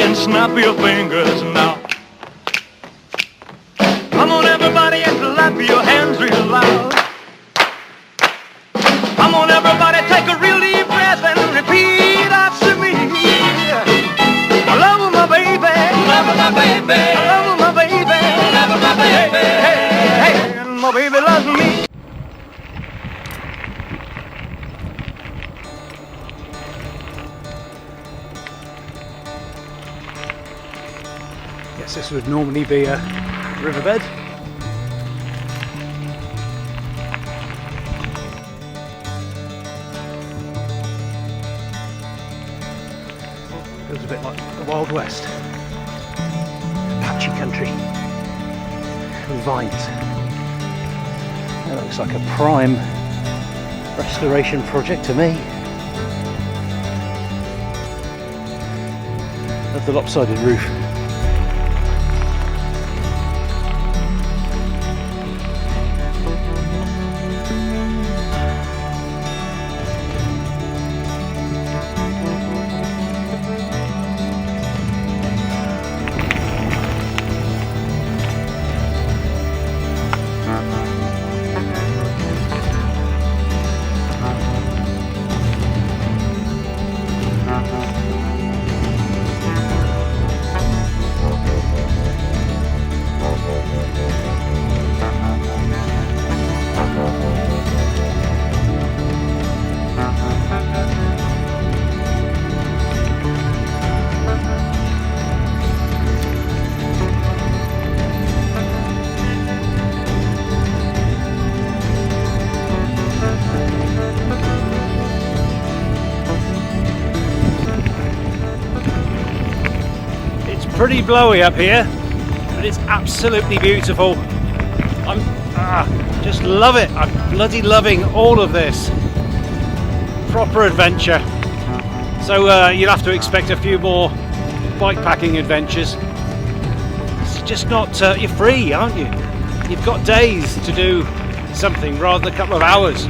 and snap your fingers now. Come on everybody and clap your hands real loud. Come on everybody, take a real deep breath and repeat after me. I love my baby, love my baby, love my baby, love my baby, hey, hey, and my baby loves me. Yes, this would normally be a riverbed. Feels a bit like the Wild West. Patchy country with vines. That looks like a prime restoration project to me. Of the lopsided roof. Pretty blowy up here, but it's absolutely beautiful. I'm just love it. I'm bloody loving all of this. Proper adventure. So you'll have to expect a few more bikepacking adventures. It's just not, you're free, aren't you? You've got days to do something rather than a couple of hours.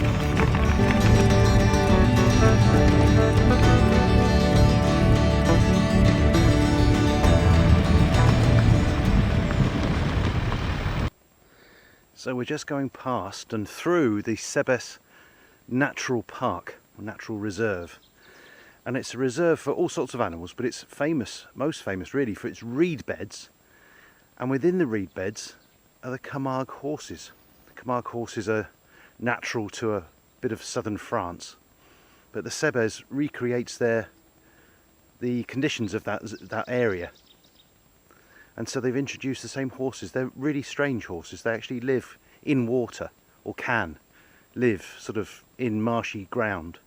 So we're just going past and through the Sebes Natural Park, or Natural Reserve. And it's a reserve for all sorts of animals, but it's famous, most famous really, for its reed beds. And within the reed beds are the Camargue horses. The Camargue horses are natural to a bit of southern France. But the Sebes recreates the conditions of that area. And so they've introduced the same horses. They're really strange horses. They actually live in water, or can live sort of in marshy ground.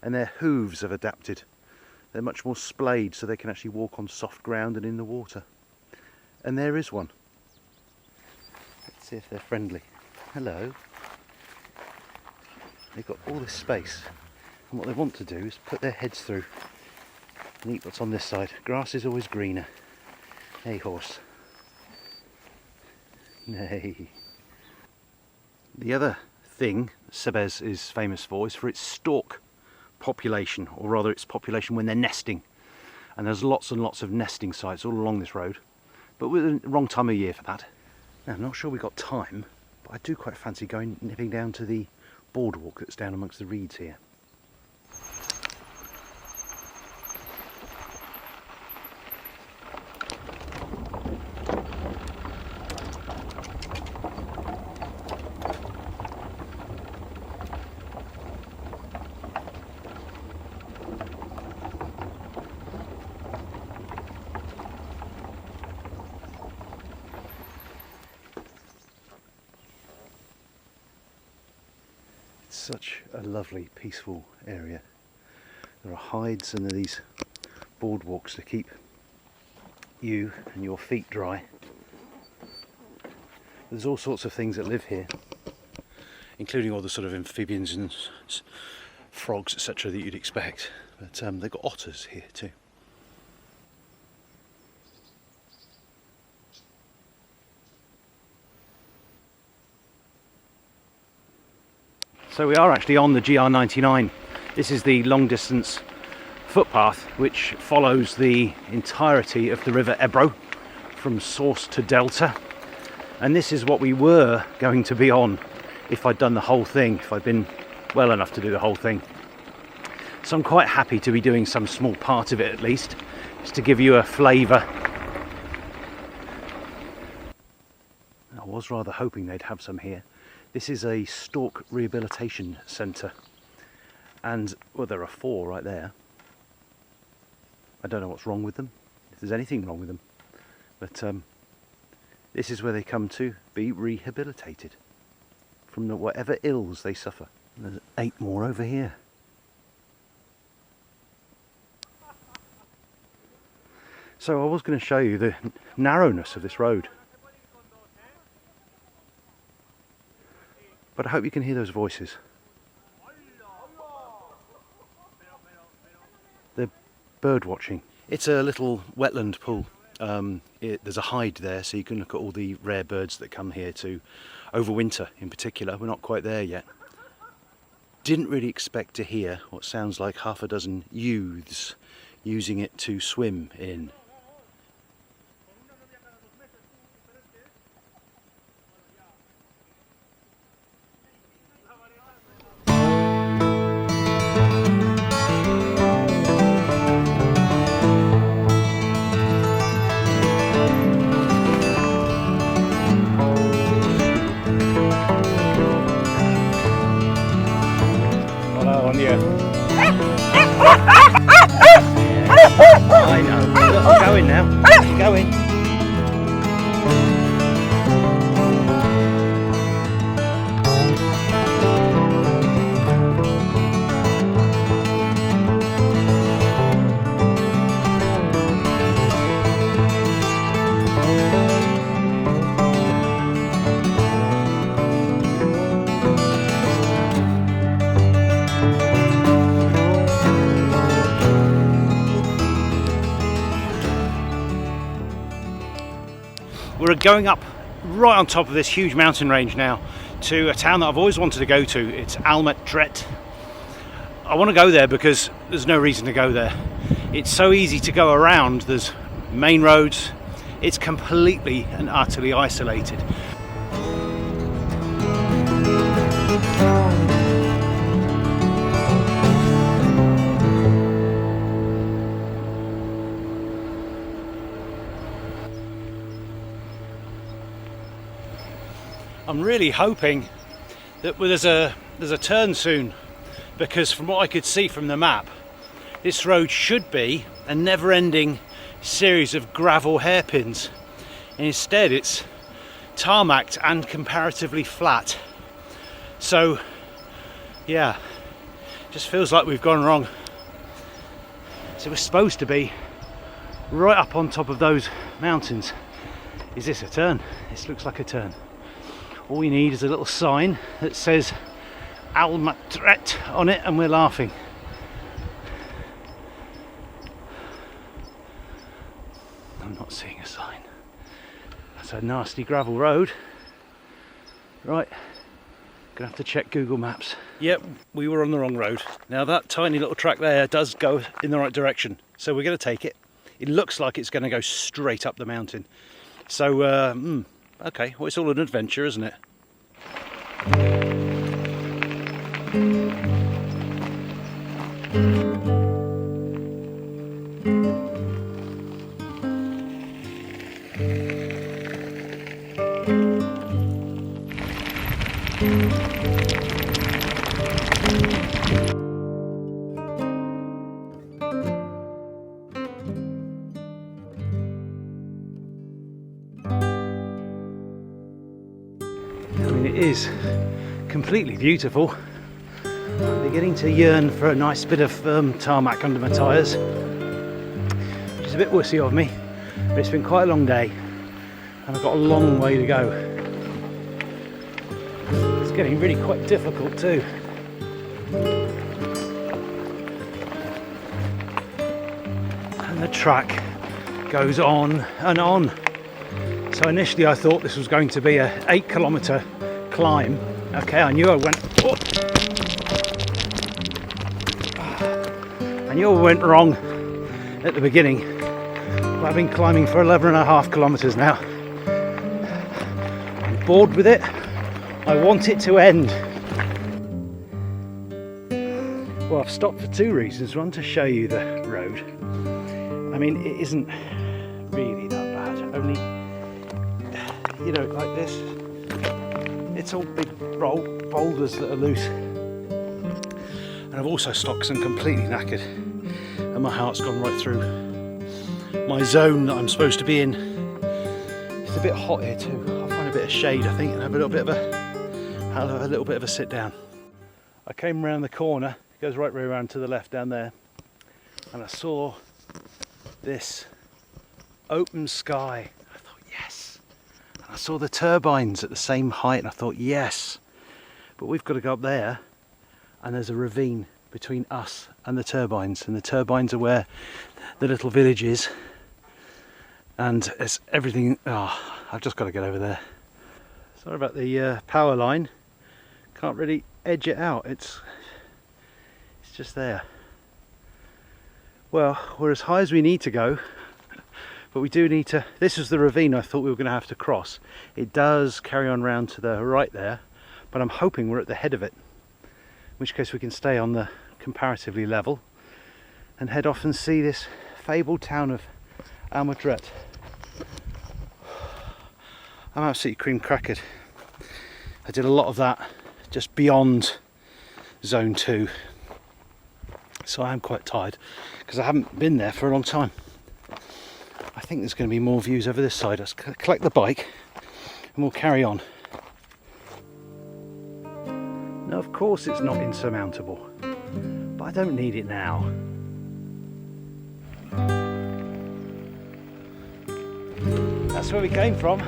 And their hooves have adapted. They're much more splayed, so they can actually walk on soft ground and in the water. And there is one. Let's see if they're friendly. Hello. They've got all this space. And what they want to do is put their heads through and eat what's on this side. Grass is always greener. Hey horse. Nay. The other thing Sebes is famous for is for its stork population, or rather its population when they're nesting. And there's lots and lots of nesting sites all along this road, but we're the wrong time of year for that. Now, I'm not sure we've got time, but I do quite fancy nipping down to the boardwalk that's down amongst the reeds here. Such a lovely, peaceful area. There are hides and there are these boardwalks to keep you and your feet dry. There's all sorts of things that live here, including all the sort of amphibians and frogs, etc. that you'd expect. But they've got otters here too. So we are actually on the GR99. This is the long distance footpath which follows the entirety of the river Ebro from source to delta, and this is what we were going to be on if I'd done the whole thing, if I'd been well enough to do the whole thing. So I'm quite happy to be doing some small part of it at least, just to give you a flavour. I was rather hoping they'd have some here. This is a stork rehabilitation centre, and well, there are 4 right there. I don't know what's wrong with them, if there's anything wrong with them, but this is where they come to be rehabilitated from whatever ills they suffer. And there's 8 more over here. So I was going to show you the narrowness of this road, but I hope you can hear those voices. They're bird watching. It's a little wetland pool. There's a hide there, so you can look at all the rare birds that come here to overwinter in particular. We're not quite there yet. Didn't really expect to hear what sounds like half a dozen youths using it to swim in. I know. Look, I'm going now. I'm going. We're going up right on top of this huge mountain range now to a town that I've always wanted to go to. It's Almatret. I want to go there because there's no reason to go there. It's so easy to go around. There's main roads. It's completely and utterly isolated. I'm really hoping that there's a turn soon, because from what I could see from the map, this road should be a never-ending series of gravel hairpins, and instead it's tarmacked and comparatively flat. So yeah, just feels like we've gone wrong. So we're supposed to be right up on top of those mountains. Is this a turn? This looks like a turn. All we need is a little sign that says Almatret on it, and we're laughing. I'm not seeing a sign. That's a nasty gravel road. Right, gonna have to check Google Maps. Yep, we were on the wrong road. Now that tiny little track there does go in the right direction, so we're gonna take it. It looks like it's gonna go straight up the mountain. So, okay, well, it's all an adventure, isn't it? Is completely beautiful. I'm beginning to yearn for a nice bit of tarmac under my tyres, which is a bit wussy of me, but it's been quite a long day and I've got a long way to go. It's getting really quite difficult too. And the track goes on and on. So initially I thought this was going to be a 8-kilometre climb. Okay, I knew I And you all went wrong at the beginning. But I've been climbing for 11.5 kilometers now. I'm bored with it. I want it to end. Well, I've stopped for two reasons. One, to show you the road. I mean, it isn't really that bad. Only, you know, like this. It's all big boulders that are loose. And I've also stopped because I'm completely knackered. And my heart's gone right through my zone that I'm supposed to be in. It's a bit hot here too. I'll find a bit of shade, I think, and have a little bit of a sit down. I came around the corner. Goes right way around to the left down there, and I saw this open sky. I thought, yes. And I saw the turbines at the same height, and I thought, yes. But we've got to go up there, and there's a ravine between us and the turbines are where the little village is, and it's everything. Oh, I've just got to get over there. Sorry about the power line. Can't really edge it out. It's just there. Well, we're as high as we need to go, but we do need to. This is the ravine I thought we were going to have to cross. It does carry on round to the right there, but I'm hoping we're at the head of it, in which case we can stay on the comparatively level and head off and see this fabled town of Almadret. I'm absolutely cream crackered. I did a lot of that just beyond zone 2. So I am quite tired because I haven't been there for a long time. I think there's going to be more views over this side. Let's collect the bike and we'll carry on. Now, of course it's not insurmountable, but I don't need it now. That's where we came from.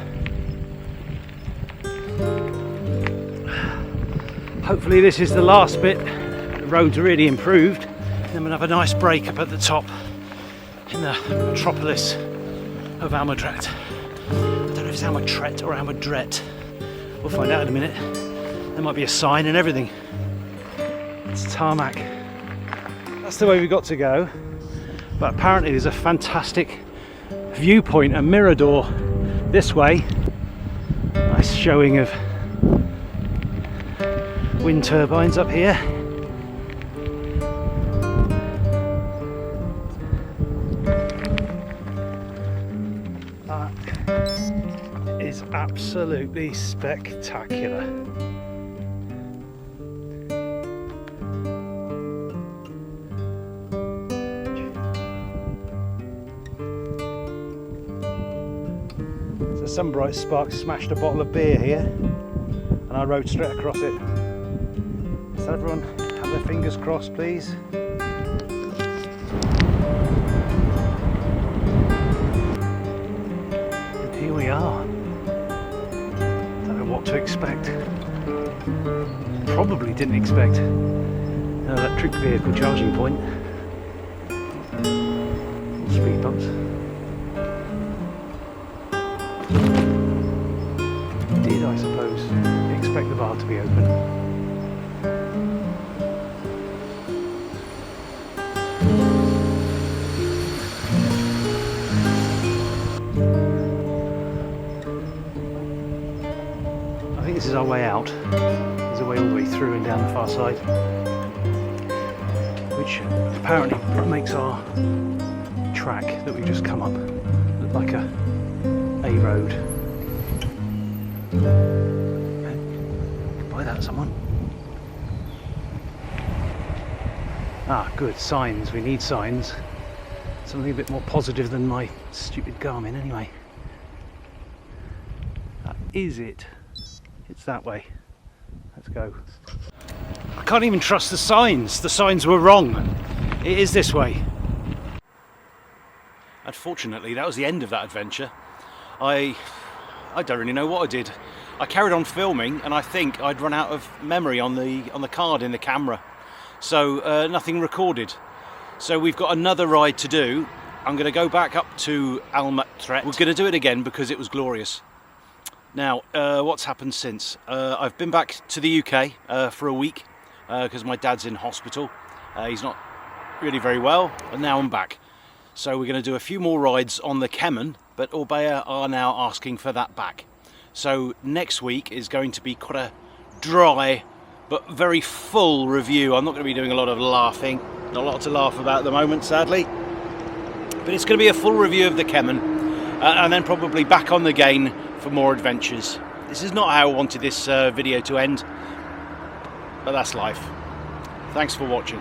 Hopefully this is the last bit. The road's really improved. Then we'll have a nice break up at the top in the metropolis of Almadret. I don't know if it's Almadret or Almadret. We'll find out in a minute. There might be a sign and everything. It's tarmac. That's the way we got to go. But apparently there's a fantastic viewpoint, a mirador this way. Nice showing of wind turbines up here. That is absolutely spectacular. So some bright spark smashed a bottle of beer here and I rode straight across it. So everyone have their fingers crossed, please. And here we are. Don't know what to expect. Probably didn't expect an electric vehicle charging point. Speed bumps. Did, I suppose, expect the bar to be open. This is our way out. There's a way all the way through and down the far side, which apparently makes our track that we've just come up look like a road. Buy that, someone. Ah, good, signs. We need signs. Something a bit more positive than my stupid Garmin anyway. That is it. It's that way. Let's go. I can't even trust the signs. The signs were wrong. It is this way. Unfortunately, that was the end of that adventure. I don't really know what I did. I carried on filming, and I think I'd run out of memory on the card in the camera, so nothing recorded. So we've got another ride to do. I'm going to go back up to Almadret. We're going to do it again because it was glorious. Now, what's happened since? I've been back to the UK for a week because my dad's in hospital. He's not really very well, and now I'm back. So we're going to do a few more rides on the Kemen, but Orbea are now asking for that back. So next week is going to be quite a dry but very full review. I'm not going to be doing a lot of laughing, not a lot to laugh about at the moment, sadly. But it's going to be a full review of the Kemen, and then probably back on the Gain for more adventures. This is not how I wanted this video to end, but that's life. Thanks for watching.